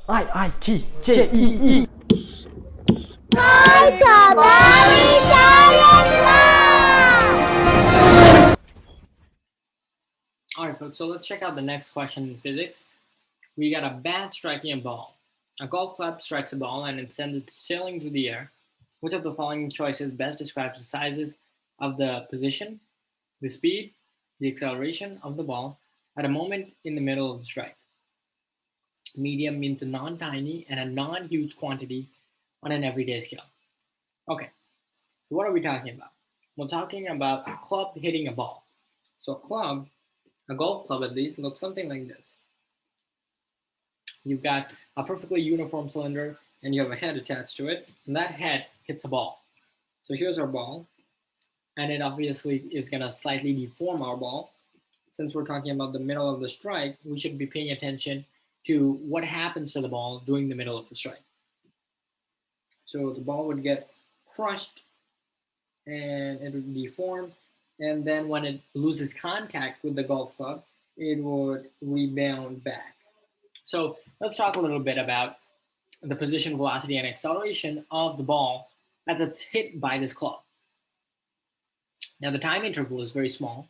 IITJEE. Alright folks, so let's check out the next question in physics. We got a bat striking a ball. A golf club strikes a ball and it sends it sailing through the air. Which of the following choices best describes the sizes of the position, the speed, the acceleration of the ball at a moment in the middle of the strike? Medium means a non-tiny and a non-huge quantity on an everyday scale. Okay, so what are we talking about? We're talking about a club hitting a ball. So a golf club at least, looks something like this. You've got a perfectly uniform cylinder and you have a head attached to it, and that head hits a ball. So here's our ball, and it obviously is going to slightly deform our ball. Since we're talking about the middle of the strike, we should be paying attention to what happens to the ball during the middle of the strike. So the ball would get crushed and it would deform, and then when it loses contact with the golf club, it would rebound back. So let's talk a little bit about the position, velocity, and acceleration of the ball as it's hit by this club. Now the time interval is very small,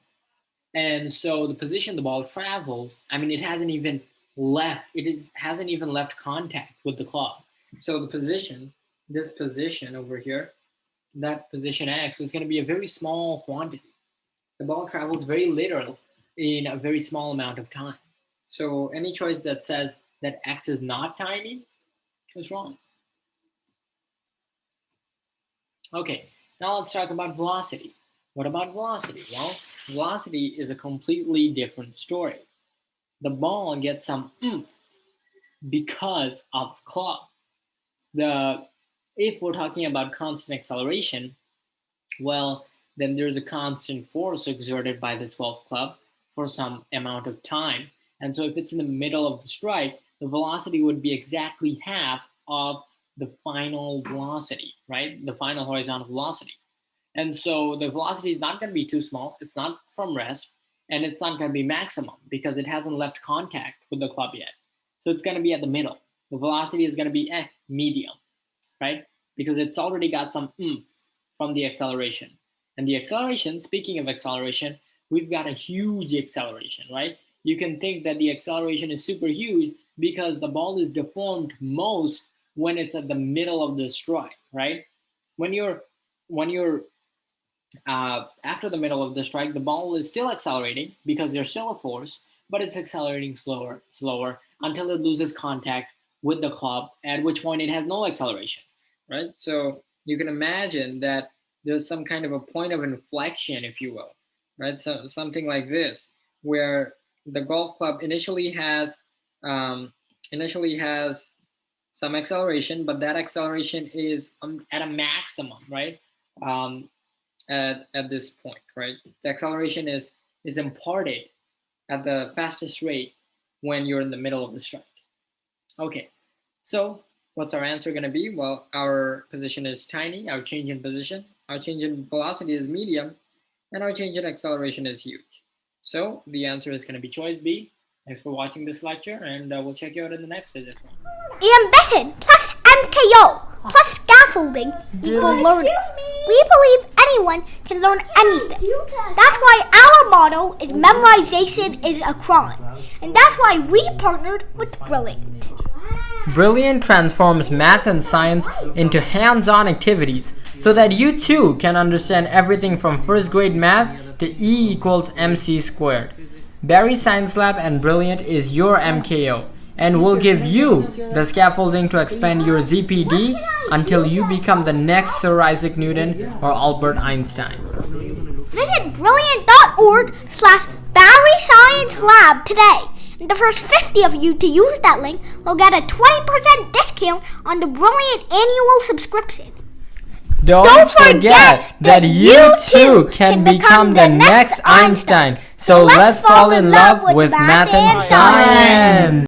and so the position the ball travels, it hasn't even left contact with the club. So the position, this position over here, that position X, is going to be a very small quantity. The ball travels very little in a very small amount of time. So any choice that says that X is not tiny is wrong. Okay, now let's talk about velocity. What about velocity? Well, velocity is a completely different story. The ball gets some oomph because of the club. If we're talking about constant acceleration, well, then there's a constant force exerted by this golf club for some amount of time. And so if it's in the middle of the strike, the velocity would be exactly half of the final velocity, right? The final horizontal velocity. And so the velocity is not going to be too small. It's not from rest, and it's not going to be maximum because it hasn't left contact with the club yet. So it's going to be at the middle. The velocity is going to be medium, right? Because it's already got some oomph from the acceleration. And the acceleration, speaking of acceleration, we've got a huge acceleration, right? You can think that the acceleration is super huge because the ball is deformed most when it's at the middle of the strike, right? When you're after the middle of the strike, the ball is still accelerating because there's still a force, but it's accelerating slower until it loses contact with the club, at which point it has no acceleration, right? So you can imagine that there's some kind of a point of inflection, if you will, right? So something like this, where the golf club initially has some acceleration, but that acceleration is at a maximum, right? At this point, right? The acceleration is imparted at the fastest rate when you're in the middle of the strike. Okay, so what's our answer going to be? Well, our position is tiny, our change in position, our change in velocity is medium, and our change in acceleration is huge. So the answer is going to be choice B. Thanks for watching this lecture, and we'll check you out in the next visit. Ambition plus MKO plus scaffolding equal learning. We believe anyone can learn anything. That's why our motto is memorization is a crime. And that's why we partnered with Brilliant. Brilliant transforms math and science into hands-on activities so that you too can understand everything from first grade math to E equals MC squared. Barry Science Lab and Brilliant is your MKO, and will give you the scaffolding to expand your ZPD until you become the next Sir Isaac Newton or Albert Einstein. Visit brilliant.org/Barry Science Lab today. And the first 50 of you to use that link will get a 20% discount on the Brilliant annual subscription. Don't forget that you too can become the next Einstein. So let's fall in love with math and science.